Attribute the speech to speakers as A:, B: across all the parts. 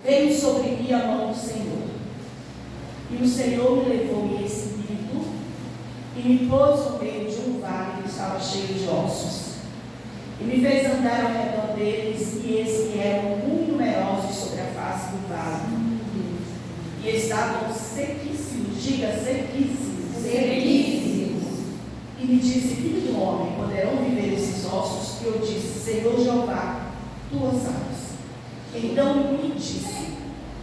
A: veio sobre mim a mão do Senhor. E o Senhor me levou em espírito e me pôs no meio de um vale que estava cheio de ossos. E me fez andar ao redor deles, e eis que eram muito numerosos sobre a face do vale. E estavam sequíssimos, diga sequíssimos.
B: Sequíssimos.
A: E me disse: filho do homem, poderão viver esses ossos? E eu disse: Senhor Jeová, tu o sabes. Então me disse: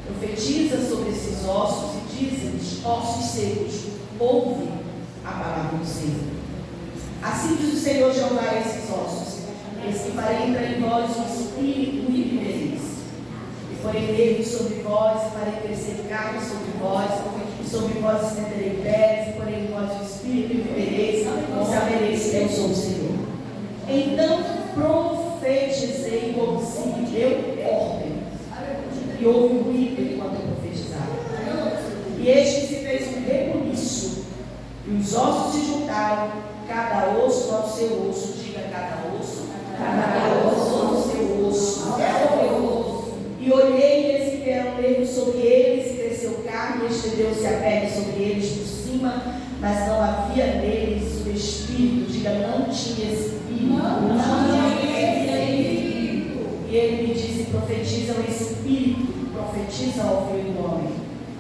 A: profetiza sobre esses ossos e dize-lhes: ossos secos, ouve a palavra do Senhor. Assim diz o Senhor Jeová a esses ossos: eis que farei entrar em vós o espírito e vivereis. E porei nervos sobre vós, e farei crescer carne sobre vós, e sobre vós estenderei pés, e porei em vós o espírito e vivereis, e sabereis que eu sou o Senhor. Então profetizei como se me deu ordem, e houve um ruído enquanto eu profetizava. E este se fez um rebuliço, e os ossos se juntaram, cada osso ao seu osso. Diga: cada osso ao seu osso. E olhei, e eis que vieram nervos sobre eles, e cresceu carne, e estendeu-se a pele sobre eles por cima, mas não havia neles o espírito. Diga: não tinha espírito. E ele me disse: profetiza o espírito, profetiza ao filho do homem.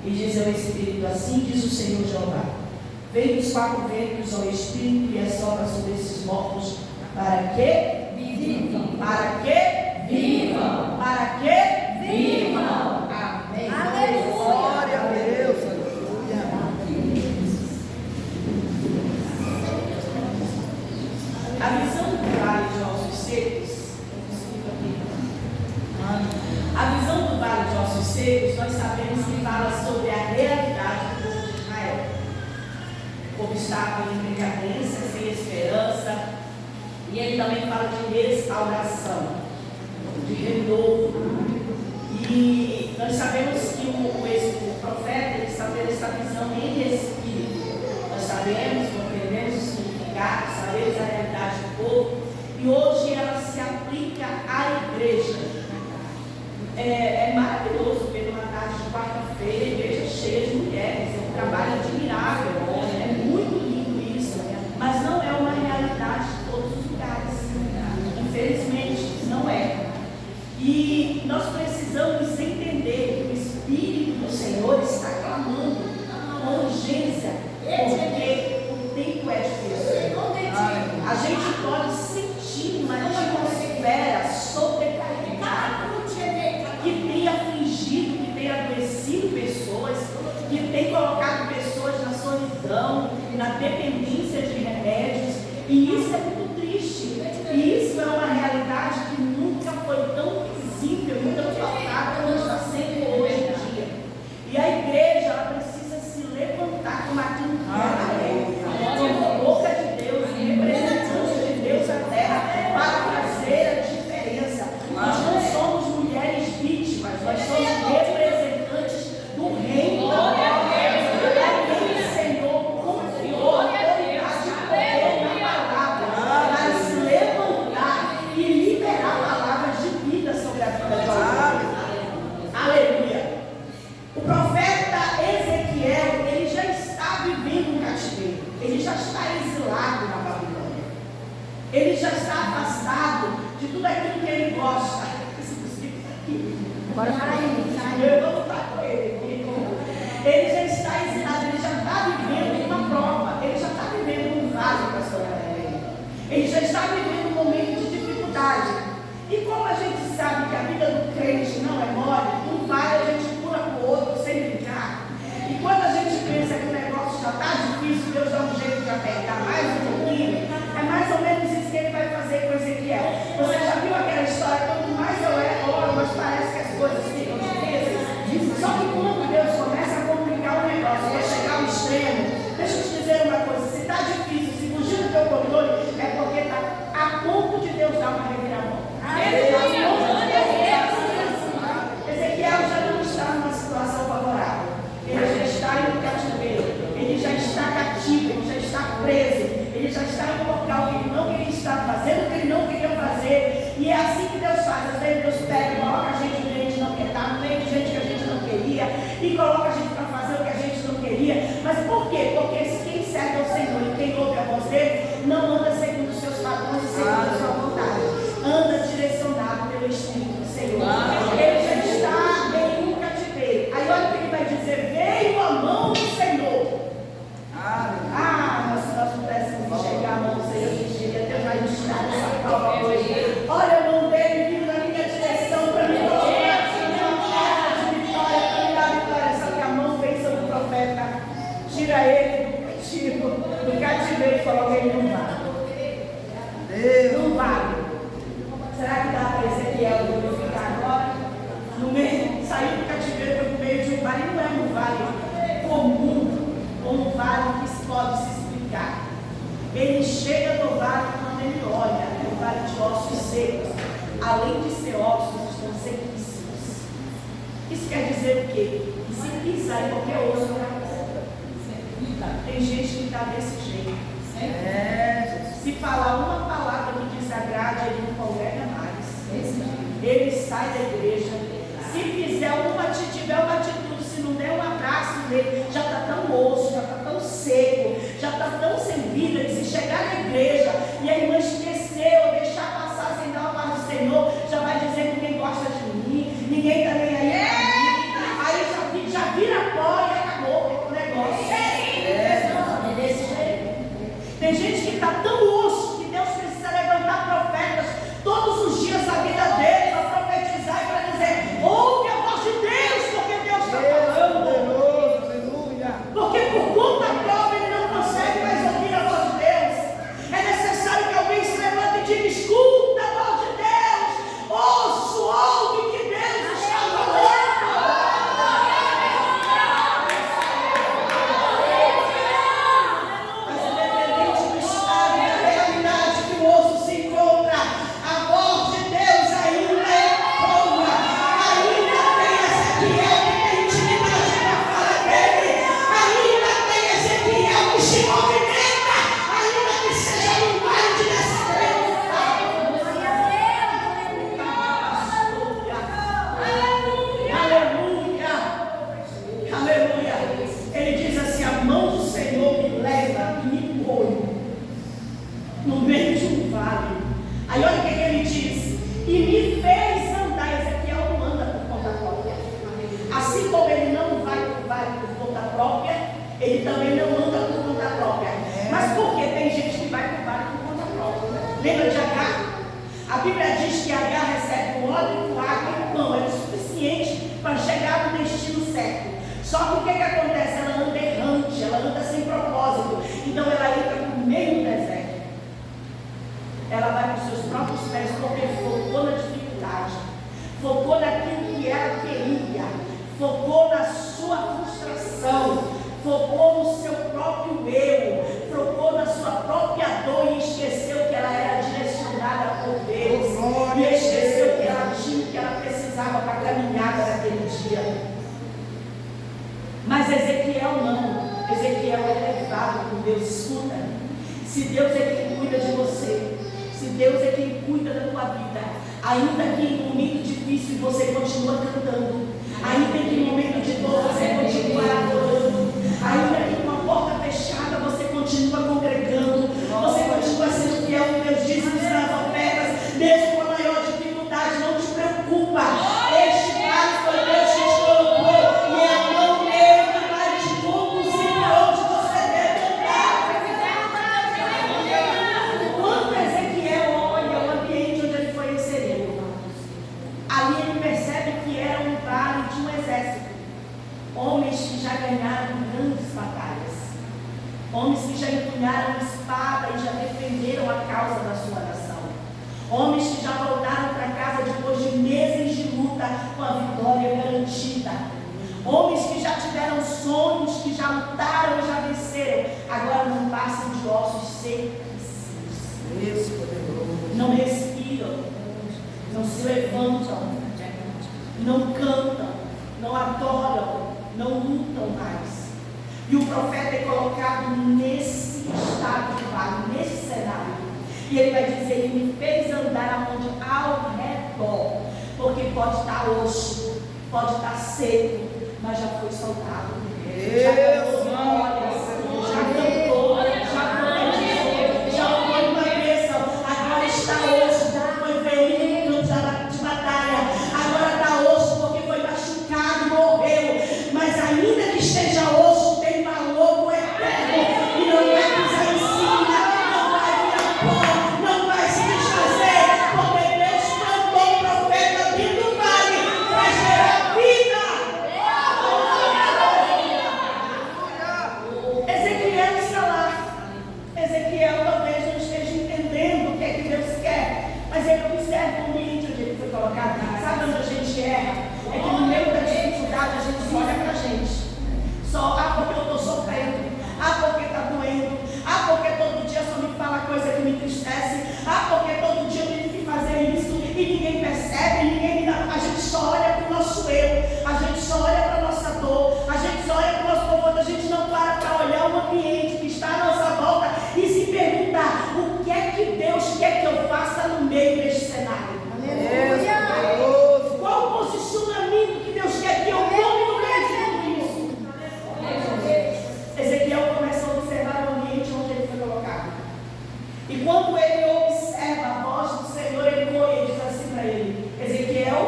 A: E diz ao espírito: assim diz o Senhor Jeová: vem dos quatro ventos ao espírito e assopra sobre esses mortos, para que vivam. Para que vivam. Para que vivam. Amém.
B: Glória a Deus.
A: A visão do vale de ossos secos, a visão do vale de ossos secos, nós sabemos que fala sobre a realidade do povo de Israel. O povo estava em decadência, sem esperança, e ele também fala de restauração, de renovo. E nós sabemos que o profeta ele está tendo essa visão em espírito. Nós sabemos, compreendemos o significado, sabemos a realidade do povo, e hoje ela se aplica à igreja. É maravilhoso ver uma tarde de quarta-feira a igreja cheia de mulheres, é um trabalho admirável, é muito lindo isso, mas não é uma realidade de todos os lugares, infelizmente não é. E nós precisamos entender que o Espírito do Senhor está clamando com urgência, porque o tempo é difícil. A gente pode sentir uma atmosfera sobrecarregada que tem afligido, que tem adoecido pessoas, que tem colocado pessoas na solidão, na dependência de remédios, e isso é muito triste. E isso é uma realidade que nunca foi tão visível, tão faltada como está sendo hoje em dia. E a igreja, ela precisa se levantar como aquilo que ela como boca de Deus, representante de Deus na terra, para fazer a diferença. Nós não somos mulheres vítimas, nós somos representantes do reino da terra. O Senhor confiou a autoridade e poder na palavra para se levantar e liberar palavras de vida sobre a vida de alguém. Aleluia. O profeta Ezequiel, ele já está vivendo um cativeiro, ele já está exilado na Babilônia, ele já está afastado de tudo aquilo que ele gosta.
B: Agora
A: Eu vou lutar com ele. Ele já está exilado, ele já está vivendo uma prova, ele já está vivendo um vale para a sua vida. Ele já está vivendo um momento de dificuldade. E como a gente sabe que a vida do crente não é mole, um vale a gente pula para o outro sem brincar. E quando a gente pensa que o negócio já está difícil, Deus dá um jeito de apertar mais um pouquinho, é mais ou menos isso que ele vai fazer com Ezequiel. Você já viu aquela história? Quanto mais eu oro, mas parece que as coisas ficam difíceis. e coloca a gente para fazer o que a gente não queria. Mas por quê? Porque quem serve ao Senhor e quem ouve a voz dele não anda segundo os seus padrões e segundo a sua vontade. Anda direcionado pelo Espírito do Senhor. Ele já está em um cativeiro. Aí olha o que ele vai dizer: veio a mão do Senhor. Se nós pudéssemos enxergar a mão do Senhor, a gente iria ter uma ilustrada essa prova hoje. Olha a mão dele vindo na minha direção para me colocar de vitória, para me dar vitória. Só que a mão vem sobre o profeta, tira ele do cativeiro e coloca ele no vale. No vale. Será que dá para Ezequiel glorificar agora? No meio, saiu do cativeiro para o meio de um vale. Não é um vale comum, ou um vale que pode se explicar. Ele chega no vale quando ele olha, é um vale de ossos secos. Além de ser ossos, estão sequíssimos. Isso quer dizer o quê? Que se pisar em qualquer osso, tem gente que está desse jeito. Se falar uma palavra que desagrade, ele não congrega mais. Ele sai da igreja. Se fizer tiver uma atitude, se não der um abraço nele, já está tão osso, já está tão seco, já está tão sem vida, que se chegar na igreja e a irmã esquecer ou deixar passar sem dar uma paz do Senhor, já vai dizer que ninguém gosta de mim, ninguém está nem aí para mim. Aí já vira pó e acabou o negócio. É desse jeito. Tem gente que está tão osso que Deus precisa levantar profetas todos os dias da vida deles para profetizar e para dizer: ouve a voz de Deus, porque Deus está falando. Porque por conta própria ele não consegue mais ouvir a voz de Deus. É necessário que alguém se levante e diga: escuta a voz de Deus, ouve que Deus está falando. Mas independente do estado e da realidade que o osso se encontra, a voz de Deus ainda é boa. Ainda tem Ezequiel que tem intimidade com a fala dele. Ainda tem Ezequiel que se movimenta, ainda que seja num vale de descrença. Aleluia, aleluia. Ele diz assim: a mão do Senhor me leva e me põe no meio de um vale. Aí olha o que ele diz: e me fez andar. Ezequiel não anda por conta própria. Assim como ele não vai por conta própria, ele também não anda por conta própria. Mas por que tem gente que vai para o vale por conta própria? Lembra de Agar? A Bíblia diz que Agar recebe o óleo, com água e o pão. É o suficiente para chegar no destino certo. Só que o que acontece? Ela anda errante, ela anda sem propósito. Então ela entra no meio do deserto. Ela vai com seus próprios pés, porque focou na dificuldade, focou naquilo que ela queria, focou na sua frustração, focou no seu próprio eu, focou na sua própria dor e esqueceu que ela era direcionada por Deus, e esqueceu que ela tinha o que ela precisava para a caminhada daquele dia. Mas Ezequiel não. Ezequiel é levado por Deus. Escuta, se Deus é quem cuida de você, se Deus é quem cuida da tua vida, ainda que em um momento difícil você continua cantando, ainda que em momento de dor você continua adorando, ainda que com a porta fechada você continua congregando, você continua sendo fiel aos teus dízimos e nas ofertas, mesmo com a maior dificuldade. Não te preocupa, este vale foi Deus que te colocou, e é a mão dele que vai te conduzir para onde você deve andar. Quando Ezequiel olha o ambiente onde ele foi inserido, ali ele percebe que era um vale de um exército, homens que já ganharam grandes batalhas, homens que já empunharam espada e já defenderam a causa da sua nação, homens que já voltaram para casa depois de meses de luta com a vitória garantida, homens que já tiveram sonhos, que já lutaram e já venceram, agora não passam de ossos secos, não respiram, não se levantam, não cantam, não adoram, não lutam mais. E o profeta é colocado nesse estado de vale, nesse cenário. E ele vai dizer: ele me fez andar aonde? Ao redor. Porque pode estar osso, pode estar seco, mas já foi soltado.
B: Deus.
A: Já ganhou vitórias, já cantou, já foi uma bênção. Agora está hoje, foi ferido no campo de batalha. Agora está hoje porque foi machucado, morreu. Mas ainda que esteja hoje, tem valor no eterno. E não vai pisar em cima, não vai virar pó, não vai se desfazer. Porque Deus mandou o profeta vir do vale para gerar vida. Ezequiel está lá. Ezequiel talvez não esteja entendendo o que é que Deus quer, mas ele observa o ambiente onde ele foi colocado. Sabe onde a gente erra? É que no meio da dificuldade a gente só olha pra gente. Só, porque eu estou sofrendo, porque está doendo, porque todo dia só me fala coisa que me entristece, porque todo dia eu tenho que fazer isso e ninguém percebe, ninguém me dá. A gente só olha para o nosso eu, a gente só olha para a nossa dor, a gente só olha para o nosso conforto, a gente não para olhar o ambiente que está à nossa volta e se perguntar: o que é que Deus quer que eu faça no meio deste cenário?
B: Deus.
A: Qual o posicionamento que Deus quer que eu tome no meio de tudo isso? Ezequiel começa a observar o ambiente onde ele foi colocado. E quando ele observa a voz do Senhor, ele corre e diz assim para ele: Ezequiel,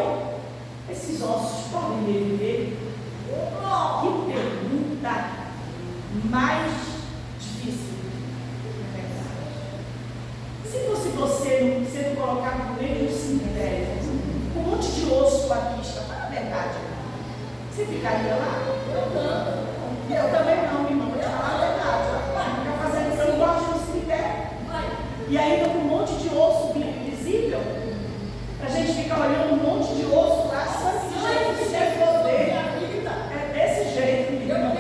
A: esses ossos podem viver? Que pergunta mais difícil. Se fosse você sendo colocado no meio de um cemitério, com um monte de osso à vista, fala a verdade, você ficaria lá? Eu também não, minha irmã, vou te falar a verdade. Ficar fazendo isso, eu não gosto de um cemitério. E ainda com um monte de osso invisível, pra gente ficar olhando um monte de osso lá, só desse jeito que deve poder. É desse jeito, minha irmã.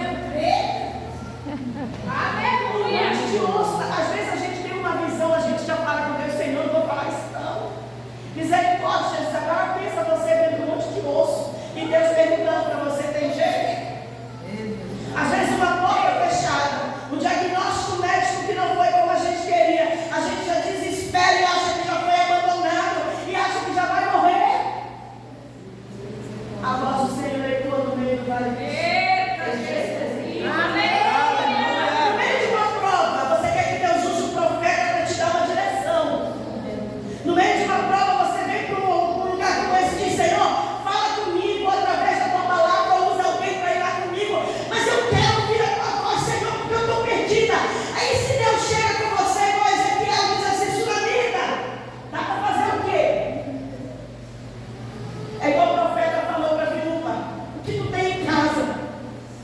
A: Um monte de osso. Às vezes a gente tem uma visão, a gente já fala com Deus: Senhor, não vou falar isso não. Misericórdia, Jesus. Agora pensa você vendo um monte de osso e Deus perguntando para você: tem jeito? Às vezes uma porta fechada, um diagnóstico médico que não foi como a gente queria, a gente já desespera e acha que já foi abandonado e acha que já vai morrer. A voz do Senhor ecoa no meio do vale. No meio de uma prova, você quer que Deus use o profeta para te dar uma direção. No meio de uma prova, você vem para um lugar como esse e diz: Senhor, fala comigo através da tua palavra, ou usa alguém para ir lá comigo, mas eu quero ouvir a tua voz, Senhor, porque eu estou perdida. Aí se Deus chega com você, igual Ezequiel, diz assim: Sulamita, dá para fazer o quê? É igual o profeta falou para a viúva: o que tu tem em casa?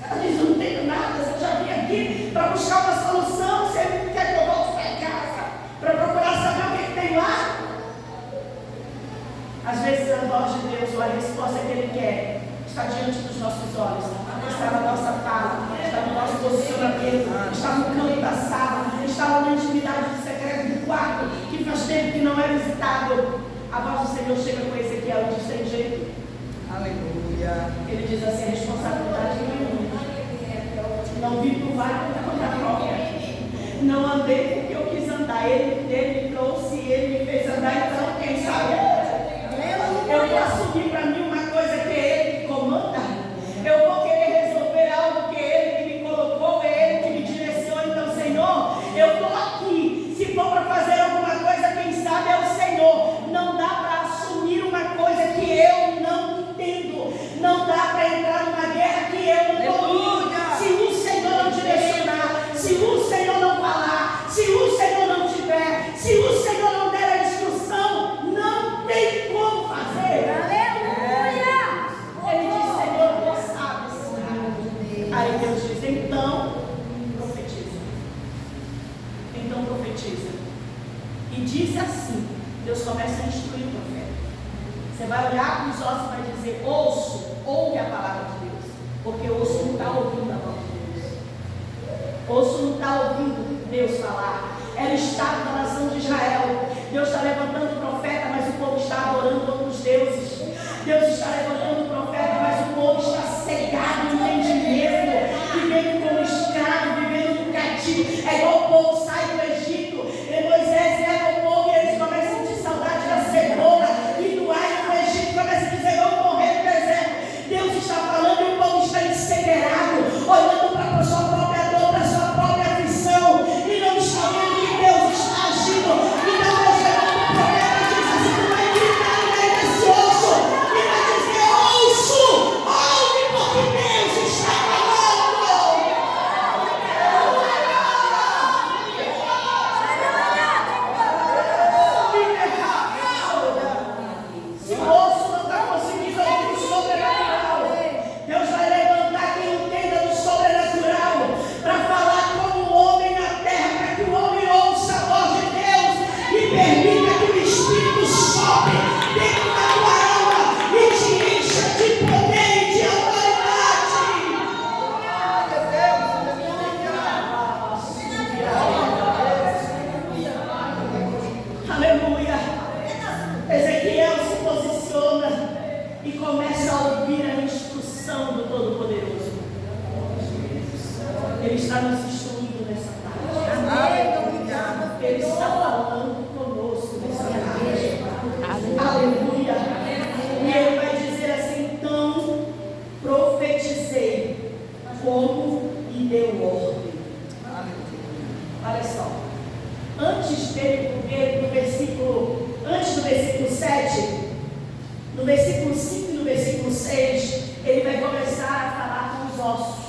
A: Ela diz: eu não tenho nada, eu já vim aqui para buscar uma solução, você quer que eu volte para casa, para procurar saber o que tem lá? Às vezes a voz de Deus, ou a resposta que Ele quer, está diante dos nossos olhos, está na nossa fala, está no nosso posicionamento, está no canto da sala, está lá na intimidade do secreto do quarto, que faz tempo que não é visitado. A voz do Senhor chega com Ezequiel e diz: tem jeito?
B: Aleluia.
A: Ele diz assim: a responsabilidade é minha. Não vim para o vale por conta própria. Não andei porque eu quis andar. Ele me trouxe, ele me fez andar. Então, quem sabe? Eu vou assumir para mim uma coisa que é Ele que comanda. Eu vou querer resolver algo que é Ele que me colocou, é Ele que me direciona. Então, Senhor, eu estou aqui. Se for para fazer alguma coisa, quem sabe é o Senhor. Não dá para assumir uma coisa que eu não entendo. Não dá para entrar numa guerra que eu não domino. Se o Senhor não direcionar, se o Senhor não falar, se o Senhor não tiver, se o Senhor não der a instrução, não tem como fazer.
B: Aleluia.
A: Ele diz: Senhor, tu sabes. Aí Deus diz: então profetiza. Então profetiza. E diz assim: Deus começa a instruir o profeta. Você vai olhar para os ossos e vai dizer: ouço, ouve a palavra de Deus. Porque o osso não está ouvindo a voz de Deus. O osso não está ouvindo Deus falar. Era o estado da nação de Israel. Deus está levantando o profeta, mas o povo está adorando outros deuses. Deus está levantando o profeta, mas o povo está cegado no entendimento, vivendo como escravo, vivendo no cativo. É igual o povo sai do Egito, e Moisés leva o povo e eles começam a sentir saudade da cenoura, e do ar no Egito começa a dizer: vamos morrer no deserto. Deus está falando e o povo está em Ele está nos instruindo nessa tarde.
B: Aleluia.
A: Ele está falando conosco nessa tarde. Aleluia. E ele vai dizer assim: então profetizei como e deu ordem. Olha só. Antes dele, antes do versículo 7, no versículo 5 e no versículo 6, ele vai começar a falar com os ossos.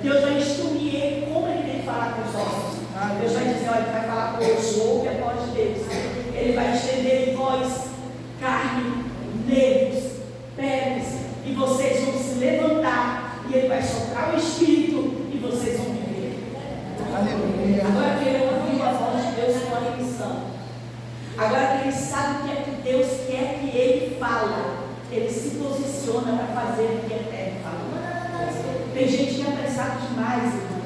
A: Deus vai instruir ele como ele tem que falar com os ossos. Deus vai dizer: olha, ele vai falar com os, ouve a voz de Deus. Ele vai estender em voz, carne, nervos, peles, e vocês vão se levantar, e ele vai soprar o Espírito, e vocês vão viver.
B: Aleluia.
A: Agora que ele ouviu a voz de Deus com a remissão, agora que ele sabe o que é que Deus quer que ele fala, ele se posiciona para fazer o que é eterno fala. Tem gente que é apressado demais, irmão.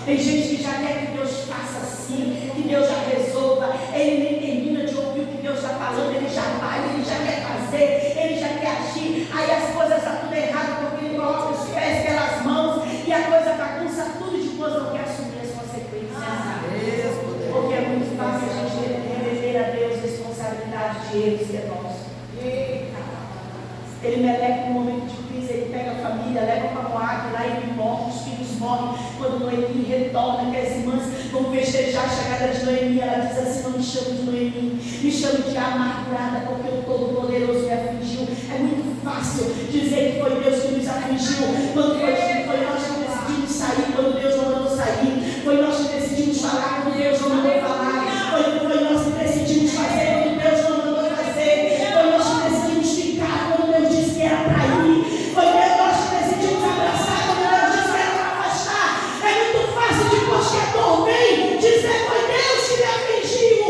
A: Tem gente que já quer que Deus faça assim, que Deus já resolva. Ele nem termina de ouvir o que Deus está falando, ele já vai, ele já quer fazer, ele já quer agir. Aí as coisas estão tudo errado porque ele coloca os pés pelas mãos e a coisa bagunça tudo e depois não quer assumir as consequências. Porque é muito fácil a gente remeter a Deus responsabilidade de erros que é nosso. Ele meleca no momento de crise, ele pega a família, leva para Moab, lá ele morre, os filhos morrem. Quando Noemi retorna, que as irmãs vão festejar a chegada de Noemi, ela diz assim: não me chame de Noemi, me chame de amargurada, porque o Todo-Poderoso me afligiu. É muito fácil dizer que foi Deus que nos afligiu, quando foi nós que decidimos sair, quando Deus não mandou sair, foi nós que decidimos falar, quando Deus não mandou falar, foi nós que decidimos fazer, quando Deus não mandou fazer, foi nós que decidimos ficar, quando Deus disse que era para ir, foi nós que decidimos abraçar, quando Deus disse que era para afastar. É muito fácil depois que a dor vem dizer: foi Deus que me afligiu.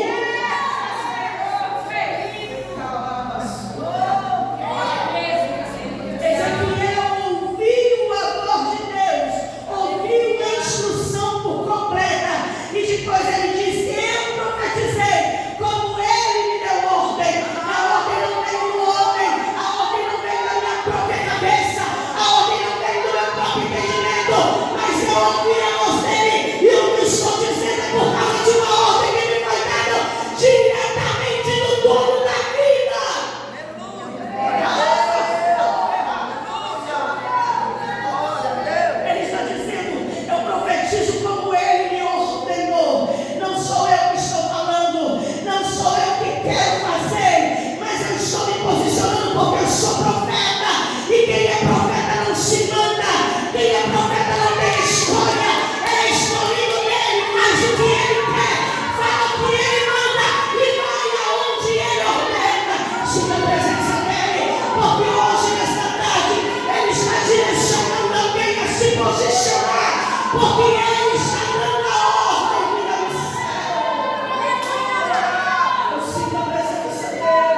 A: Ezequiel ouviu a voz de Deus, ouviu a instrução por completa, e depois ele disse: eu profetizei como ele me deu ordem. A ordem não veio do homem, a ordem não veio da minha própria cabeça, a ordem não veio do meu próprio entendimento, mas eu ouvi a voz dele, e o que estou dizendo é por causa de uma ordem que me foi dada diretamente do dono da vida. Ele está dizendo: eu profetizo como ele me ordenou. Não sou eu que estou falando, não sou eu que quero fazer, mas eu estou me posicionando porque eu sou profeta. E quem é profeta não se manda, quem é profeta não tem escolha, é escolhido dele, faz o que ele quer, fala o que ele manda e vai aonde ele ordena. Siga a presença dele, porque hoje, nesta tarde, ele está direcionando alguém a se posicionar, porque ele está dando a ordem do céu. Eu sinto a presença dele.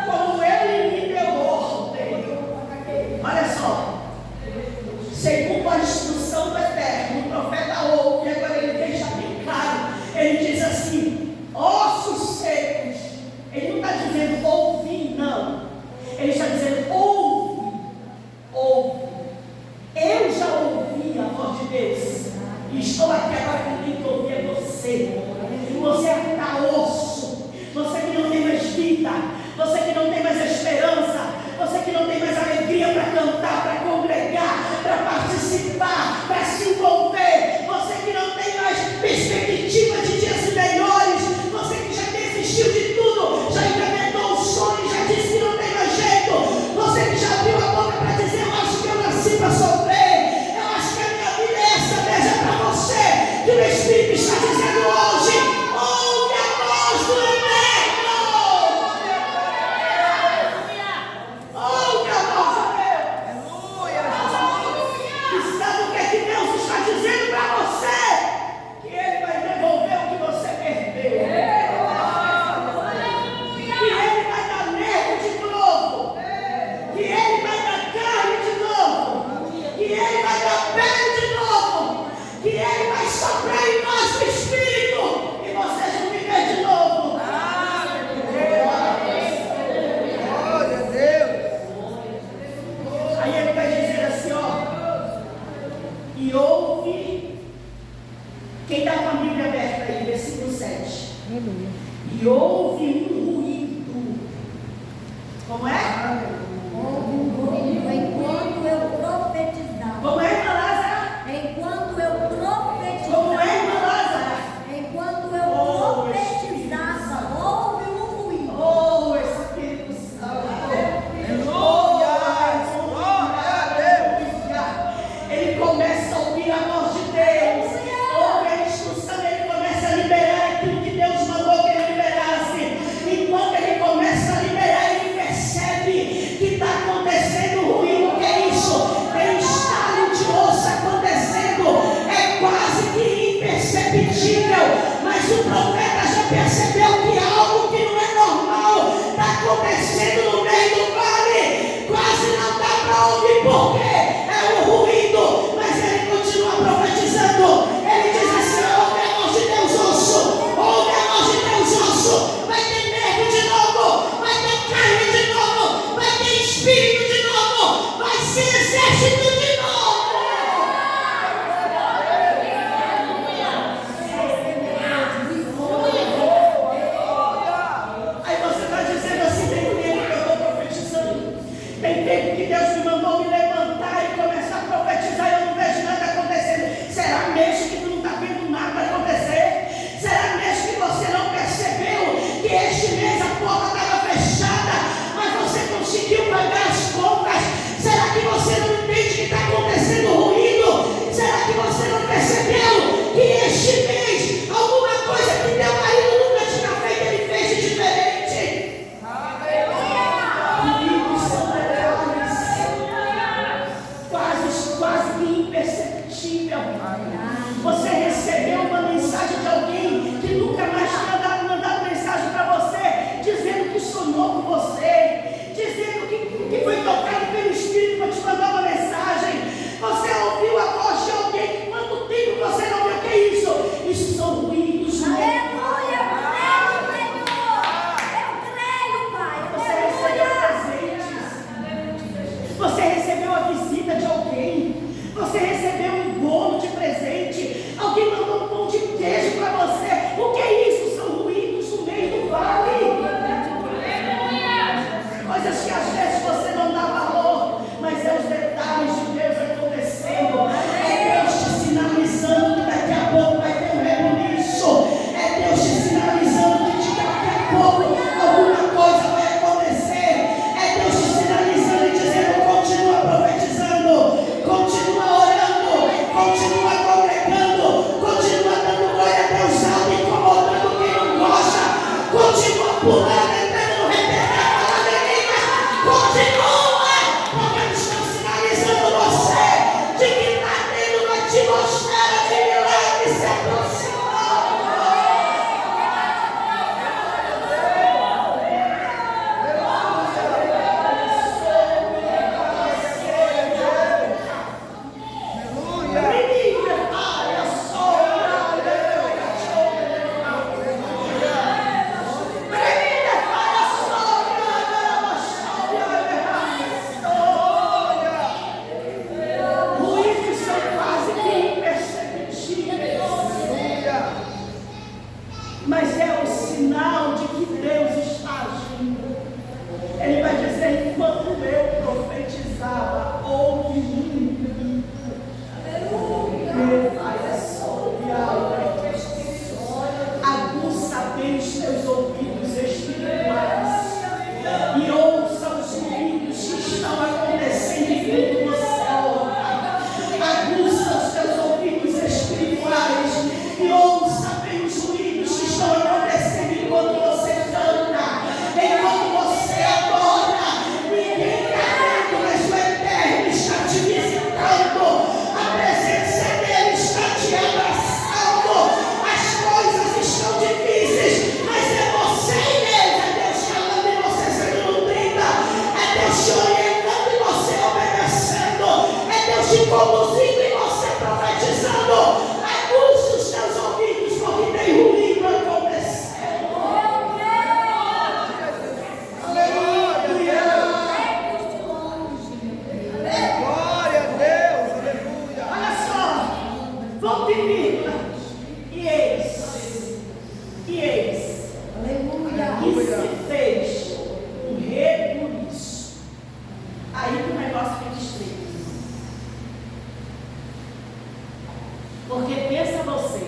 A: Como ele me deu ordem. Olha só. Segundo a instrução do Eterno, o profeta ouve, e agora ele deixa bem claro. E houve, quem está com a Bíblia aberta aí, versículo 7.
C: Aleluia.
A: E houve um ruído. Como é?
C: Houve um ruído enquanto eu profetizava.
A: Como é, irmã Lázara?
C: Enquanto eu profetizava.
A: Como é, irmã Lázara?
C: Enquanto eu profetizava, houve um ruído.
A: Oh, Espírito Santo.
B: Aleluia. Glória a Deus.
A: Ele começa a ouvir a voz de Deus. Ouve a instrução, ele começa a liberar aquilo que Deus mandou que ele liberasse. Enquanto ele começa a liberar, ele percebe que está acontecendo ruído. O que é isso? Tem um estalo de osso acontecendo. É quase que imperceptível. Mas o profeta já percebeu que algo que não é normal está acontecendo no meio do vale. Quase não dá para ouvir porque é um ruído. Mas ele continua profetizando. Ele diz assim: ouve a voz de Deus, osso. Ouve a voz de Deus, osso. Vai ter nervo de novo. Vai ter carne de novo. Vai ter espírito de novo. Vai ser exército de novo. Aí você está dizendo assim: tem tempo que eu estou profetizando. Tem tempo que Deus me mandou me levantar ponto e vírgula. E eis,
C: Aleluia.
A: que se fez um rebuliço. Aí que o negócio fica estreito. Porque pensa você,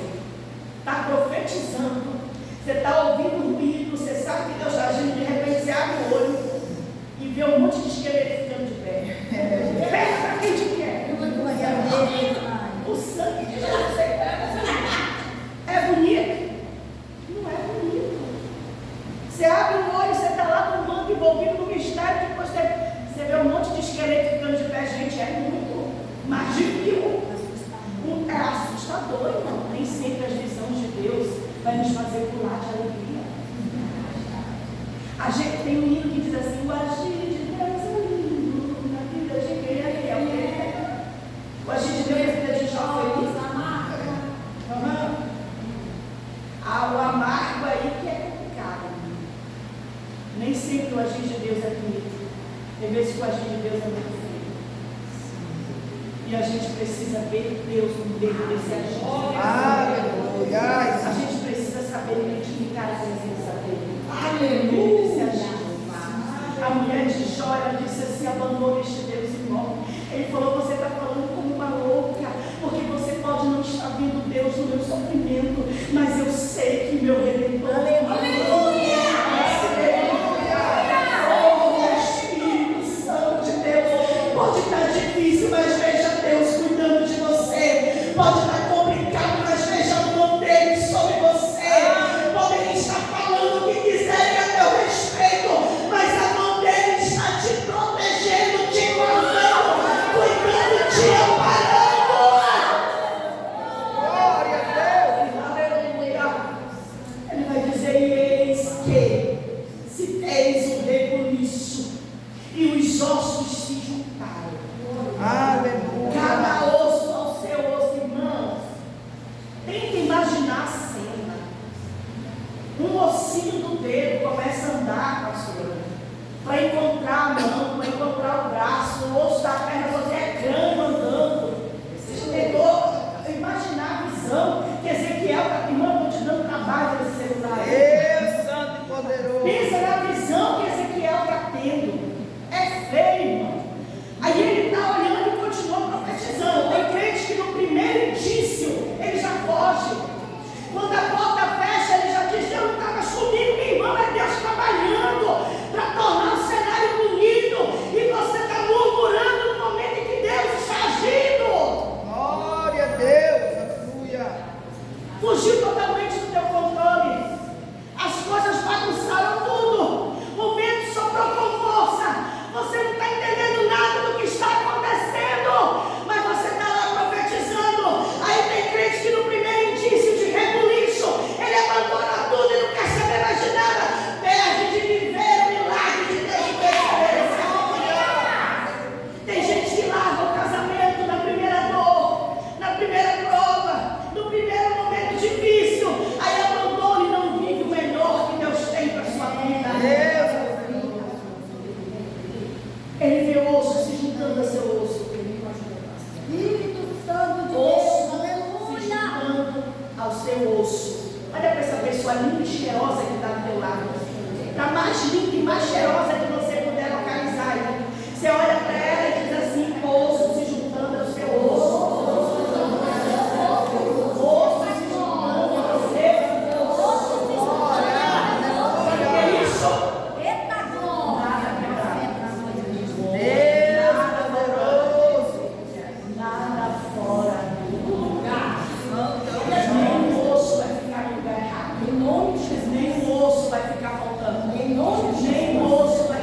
A: está profetizando, você está ouvindo ruído, você sabe que Deus está agindo, de repente você abre o olho e vê um monte de esqueleto ficando de pé. Pega para quem te quer. O sangue de Jesus é bonito? Não é bonito. Você abre o olho, você está lá no manto envolvido no mistério, depois você vê um monte de esqueleto ficando de pé. Gente, é muito mais de mil. É assustador, irmão. Nem sempre as visões de Deus vai nos fazer pular de alegria. A gente tem um hino que diz assim: o agir de Deus é lindo na vida de quem é fiel. O agir de Deus na vida de Jó foi lindo. O amargo aí que é complicado. Nem sempre o agir de Deus é bonito. Tem vezes que o agir de Deus é muito feio. E a gente precisa ver Deus no meio desse agir.
B: Aleluia.
A: A gente precisa saber identificar a presença dele. Aleluia. A mulher de Jó, ela disse assim: abandone este Deus e morre. Ele falou: você está falando como uma louca, porque você pode não estar vendo Deus no meu sofrimento, mas eu sei que meu Redentor. Aleluia. Oh, Espírito Santo de Deus. Pode estar difícil, mas veja Deus cuidando de você. Pode estar complicado, mas veja a mão dele sobre você. Podem estar falando o que quiserem a teu respeito, mas a mão dele está te protegendo, te guardando, cuidando, te amparando.
B: Glória a Deus.
A: Aleluia. Ele vai dizer: eis que se fez um rebuliço e os ossos se juntaram.
B: Aleluia.
A: Cada osso ao seu osso, irmãos. Tenta imaginar a cena. Um ossinho do dedo começa a andar, pastor, para encontrar a mão, para encontrar o braço, o osso da perna, você é crânio andando. Você tentou imaginar a visão que Ezequiel está, irmão, eu estou te dando trabalho nesse celular.
B: Deus Santo e poderoso.
A: Pensa na visão que Ezequiel está tendo. É feio, irmão. Aí ele está olhando e continua profetizando. Tem crente que no primeiro indício ele já foge. Quando a porta fecha, ele já diz: Deus não está mais comigo, meu irmão. É Deus trabalhando para tornar o cenário bonito. E você está murmurando no momento em que Deus está agindo.
B: Glória a Deus. Aleluia.
A: Fugiu totalmente do teu controle. As coisas bagunçaram tudo. O vento soprou com força. Você não está entendendo nada do que está acontecendo, mas você está lá profetizando. Aí tem crente que no primeiro indício de rebuliço, ele abandona tudo e não quer saber mais de nada. Perde de viver o milagre de Deus em experiência. Tem gente que larga o casamento na primeira dor, na primeira prova, no primeiro momento difícil. Aí abandona e não vive o melhor que Deus tem para a sua vida. Ele vê osso se juntando a seu osso.
C: Espírito Santo de Deus.
A: Osso se
C: Aleluia.
A: juntando ao seu osso. Olha para essa pessoa linda e cheirosa que está do teu lado. Está mais linda e mais cheirosa que você puder localizar aí. Você olha para ela e diz assim: osso se juntando ao seu osso. Osso se juntando ao seu osso. Sabe o que é isso?
C: Eita glória.
B: Deus poderoso.
A: Nada fora do lugar. Nem o osso vai ficar no lugar errado. Nem o osso vai ficar faltando. Nem o osso vai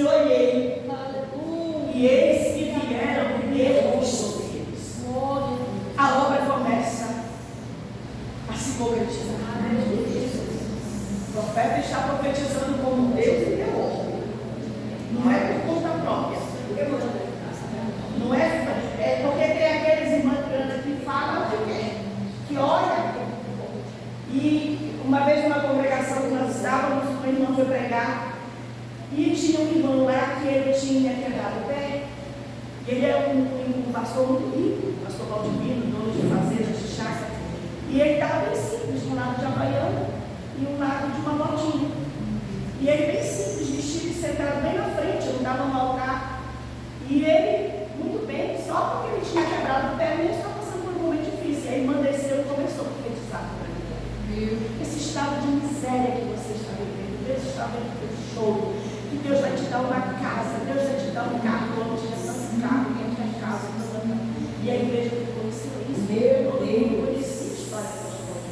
A: e olhei, e eis que vieram primeiro os solteiros. A obra começa a se concretizar. O profeta está profetizando como Deus e Deus. Não é por conta própria. Não é porque tem aqueles irmãos que falam o que quer, que olha. E uma vez numa congregação que nós estávamos, o irmão foi pregar. E tinha um irmão lá que ele tinha quebrado o pé. Ele é um pastor muito rico, pastor Valdivino, dono de fazendas de chácara. E ele estava bem simples, um lado de havaiana e um lado de uma motinha. E ele bem simples, vestido e sentado bem na frente, não estava no altar. E ele, muito bem, só porque ele tinha quebrado o pé, ele estava passando por um momento difícil. E a irmã desceu e começou a profetizar para ele. Esse estado de miséria que você está vivendo, Deus está vendo o show. Que Deus vai te dar uma casa, Deus vai te dar um carro, eu tinha tanto carro, quem quer casa, e a igreja ficou em silêncio. Meu Deus, conheci a história que nós vamos.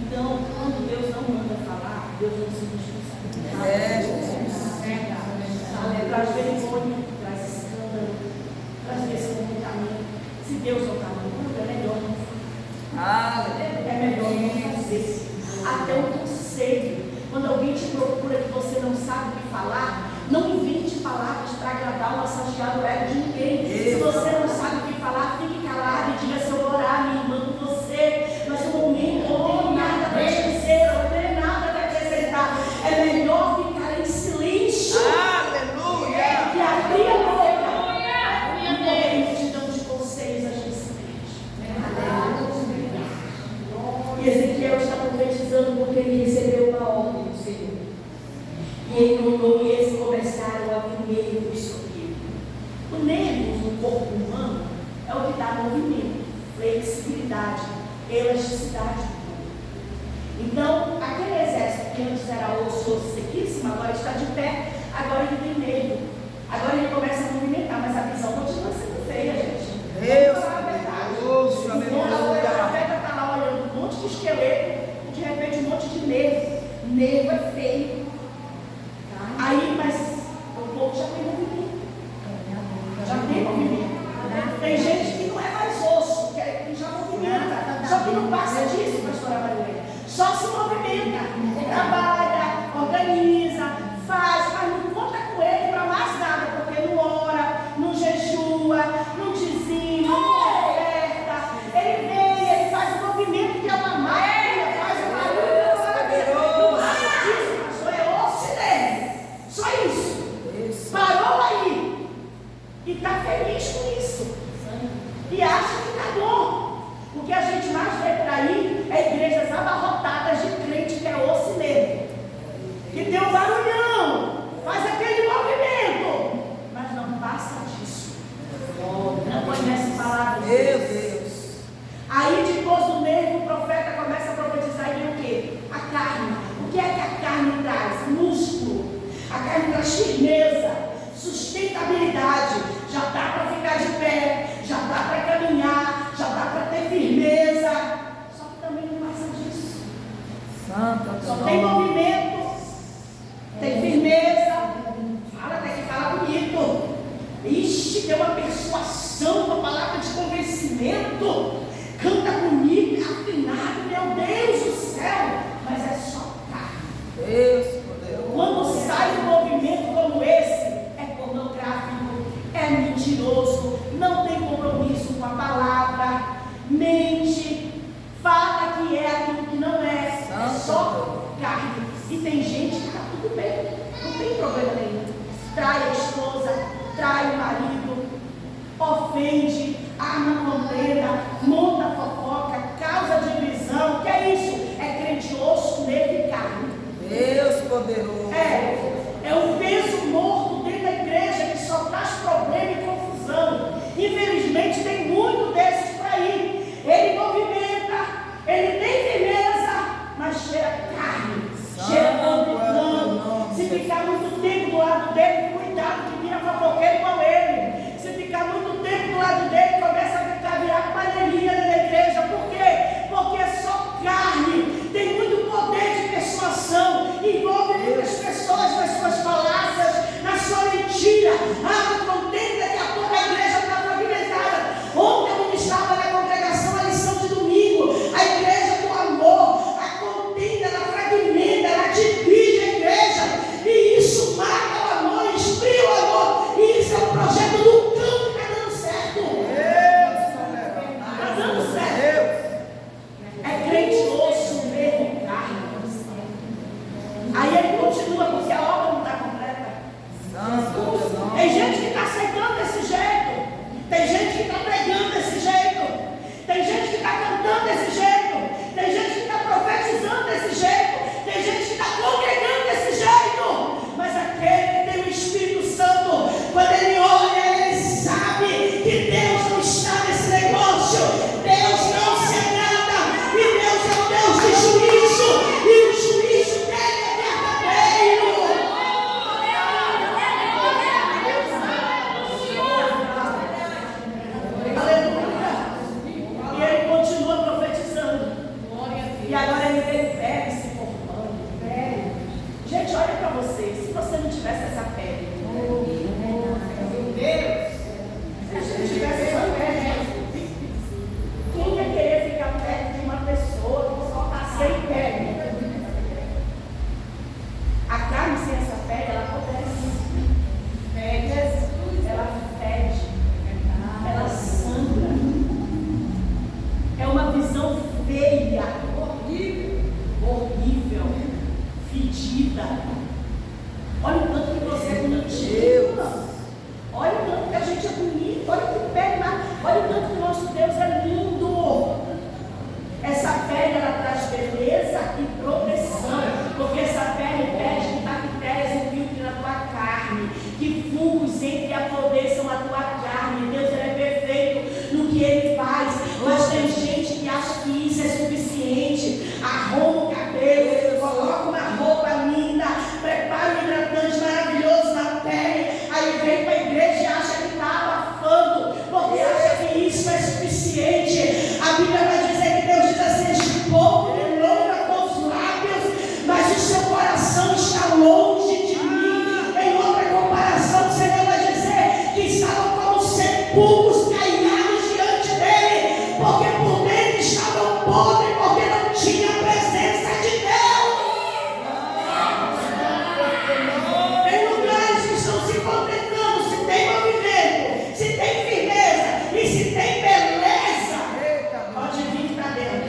A: Então, quando Deus não manda falar, Deus não se responsabiliza. Traz vergonha, traz escândalo, traz descontentamento. Se Deus não está mandando, é melhor não fazer. É melhor não fazer. Até um conselho. Quando alguém te procura que você não sabe o que falar, não invente palavras para agradar ou massagear o ego de ninguém. Se você não sabe o que falar, fique calado e diga: se eu vou orar, minha irmã, com você, mas no momento eu não tenho nada para te dizer, eu não tenho nada para acrescentar. É melhor ficar em silêncio.
B: Aleluia!
A: Que abrir a boca. E morrer multidão de conselhos, a gente se perde. E Ezequiel está profetizando porque ele recebeu uma ordem do Senhor. E ele e eles começaram a vir nervos sobre ele. O nervo no corpo humano é o que dá movimento, flexibilidade, elasticidade do corpo. Então, aquele exército que antes era osso sequíssimo, agora está de pé, agora ele tem nervo. Agora ele começa a movimentar, mas a visão continua sendo feia, gente.
B: Deus,
A: vamos falar a verdade.
B: Deus,
A: Então, a profeta está lá olhando um monte de esqueleto, de repente um monte de nervo. Nervo é feio. Aí, mas o povo já tem movimento. Já tem movimento. Tem gente que não é mais osso, que já movimenta. Só que não passa disso, pastora Maria. Só se movimenta. Trabalha, organiza, faz, mas não conta com ele para mais nada, porque não ora, não jejua, não dizima, não oferta. Ele vem, ele faz o movimento que é uma máquina, faz o barulho. Não passa disso, pastor, é osso dele. Só isso. Parou aí. E está feliz com isso. E acha que está bom. O que a gente mais vê por aí é igrejas abarrotadas de crente que é osso nele. Que tem um barulhão, faz aquele movimento, mas não passa disso. Não conhece palavras.
B: Meu Deus.
A: Aí depois do nervo, o profeta começa a profetizar e o quê? A carne. O que é que a carne traz? Músculo. A carne traz firmeza, sustentabilidade. Já dá para ficar de pé, já dá para caminhar, já dá para ter firmeza. Só que também não passa disso. Só tem movimento, tem firmeza. Fala, tem que falar bonito. Ixi, tem uma persuasão, uma palavra de convencimento. Canta bonito, afinado, meu Deus do céu. Mas é só carne.
B: Deus, poderoso.
A: Quando sai um movimento como esse, é pornográfico, é mentiroso, não tem compromisso com a palavra, mente, fala que é aquilo que não é, é só carne. E tem gente que está tudo bem, não tem problema nenhum. Trai a esposa, trai o marido, ofende, arma contenda, monta fofoca, causa divisão. O que é isso? É crente osso, nervo e carne.
B: Deus poderoso.
A: É um peso morto dentro da igreja que só traz problema e confusão. Infelizmente tem muito desses por aí. Ele movimenta, ele tem firmeza, mas cheira carne, cheira pano. Se ficar muito tempo do lado dele, cuidado que vira fofoqueiro igual ele. Se ficar muito tempo do lado dele, começa a virar panelinha da tivesse essa pele. Se a gente tivesse essa pele, quem ia querer ficar perto de uma pessoa sem pele? A carne sem essa pele, ela apodrece. Ela fede. Ela sangra. É uma visão feia, horrível, fedida. Olha o tanto que você é bonito. Olha o tanto que a gente é bonito. Olha que pele, olha o tanto que o nosso Deus é lindo. Essa pele, ela traz beleza e proteção, porque essa pele impede que bactérias infiltrem na tua carne, que fungos entrem e apodreçam a tua carne. Deus, ele é perfeito no que ele faz, mas tem gente que acha que isso é suficiente. Arruma o cabelo, coloca uma roupa linda, prepara um hidratante maravilhoso na pele, aí vem para a igreja e acha que está abafando, porque acha que isso é suficiente. A Bíblia vai dizer que Deus diz assim: este povo me louva com os lábios, mas o seu coração está longe de mim. Em outra comparação, o Senhor vai dizer que estavam como sepulcros caiados diante dele, porque por dentro estavam podres, porque não tinha a presença de Deus. Tem lugares que estão se contentando se tem movimento, se tem firmeza e se tem beleza. Pode vir que está dentro.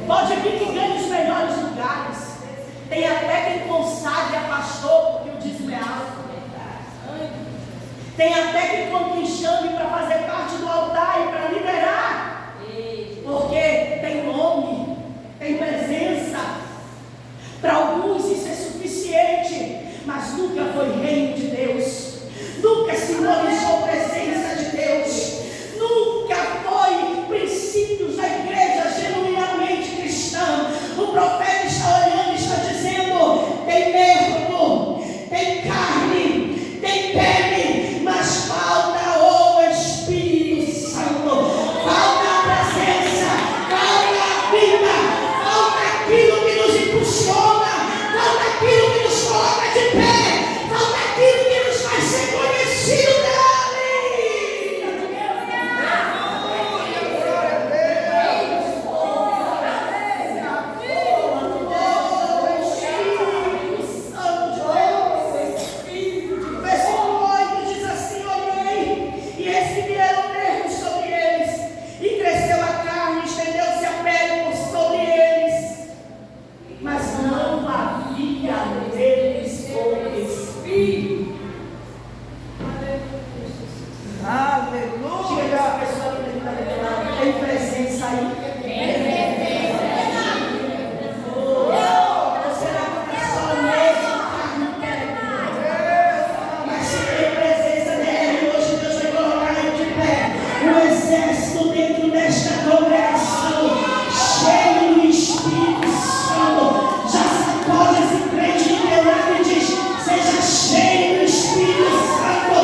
A: Pode vir que ganhe os melhores lugares. Tem até quem consagre a pastor porque o dízimo é alto. Tem até quem chame para fazer parte do altar e para liderar, porque tem nome, tem presença. Para alguns isso é suficiente, mas nunca foi reino de Deus, nunca simbolizou presença de Deus, nunca foi princípios da igreja genuinamente cristã. O profeta está olhando e está dizendo: tem nervo, tem carne, tem pele, mas falta o Espírito Santo, falta a presença, falta a vida, falta aquilo que nos impulsiona, falta aquilo que nos coloca de pé, falta aquilo que nos faz ser conhecido dele. Versículo 8 diz assim: olhei, e eis que vieram nervos sobre eles, e cresceu a carne, estendeu-se a pele por sobre eles, mas não havia neles o Espírito. Diga essa pessoa que está revelando: tem presença aí? Ou será que é só mesmo carne e pele? Mas se tem presença dele, hoje Deus vai colocar ele de pé. Um exército dentro desta congregação, cheio do Espírito Santo. Já sacode esse crente do teu lado e diz: seja cheio do Espírito Santo.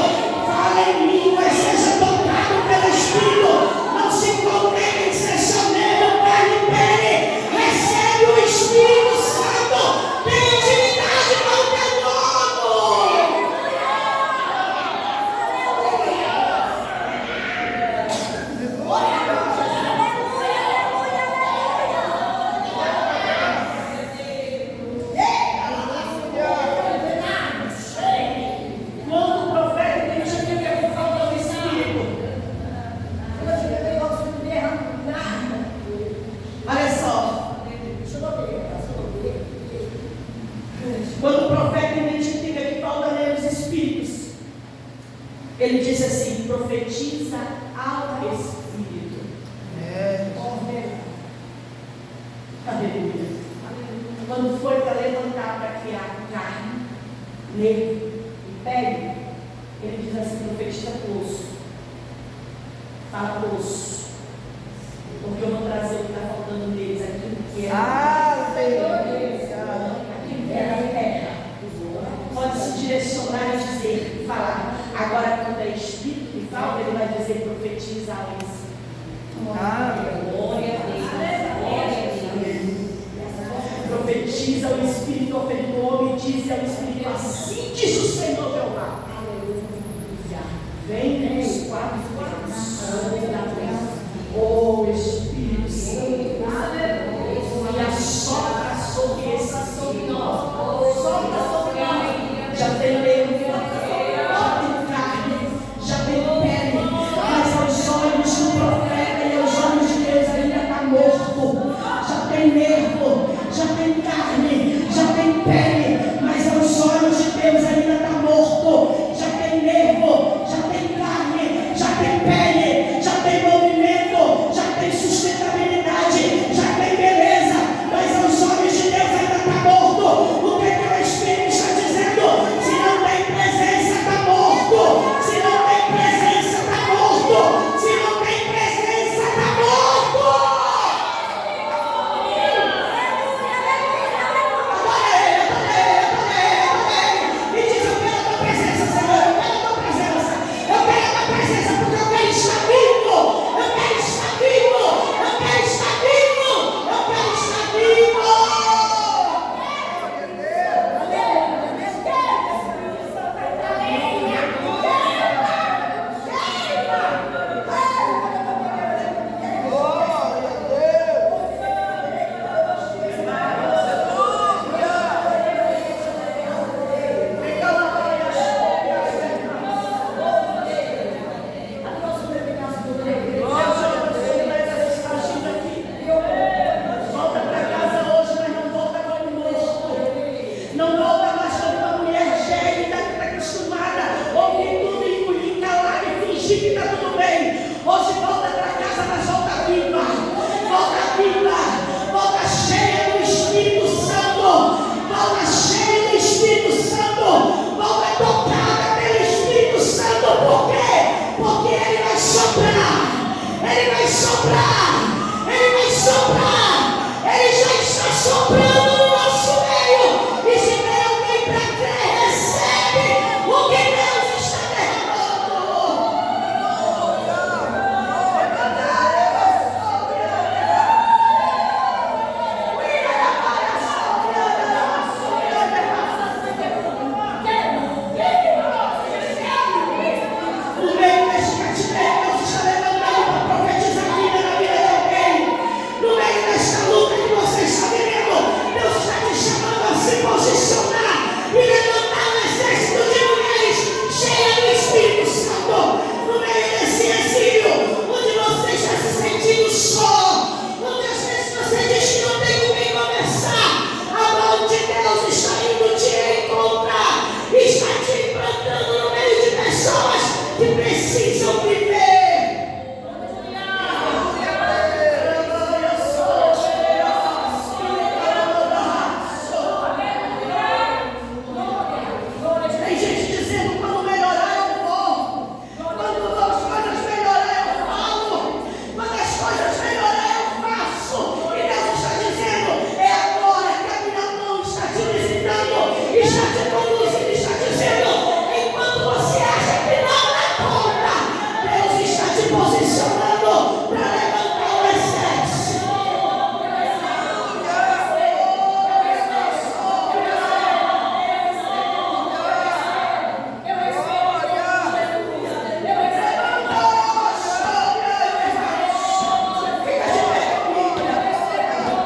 A: Fala em línguas, seja tocado pelo Espírito. Não se contente em ser só mesmo carne e pele. Recebe o Espírito Santo. Tem intimidade com o teu dono. Quando o profeta identifica que falta o Espírito, olha só, quando o profeta identifica que falta nele os Espíritos, ele diz assim: profetiza ao Espírito. Aleluia. Quando foi para levantar para criar carne, nervo e pele, ele diz assim: profetiza poço. Fala poço. Porque eu vou trazer o que está faltando neles, aquilo que é. Aquilo que é da terra. Pode se direcionar e dizer, falar. Agora, quando é Espírito que falta, ele vai dizer: profetiza ao Espírito. Glória a Deus. Profetiza o Espírito ofertou, me diz diz ao Espírito, assim diz o Senhor Jeová. Vem os quatro cantos da terra. Oh Espírito Santo, e assopra sobre nós, sopra sobre nós. Já tem medo, já tem carne, já tem pele, mas aos olhos do profeta e aos olhos de Deus ainda está morto. Já tem nervo, já tem carne.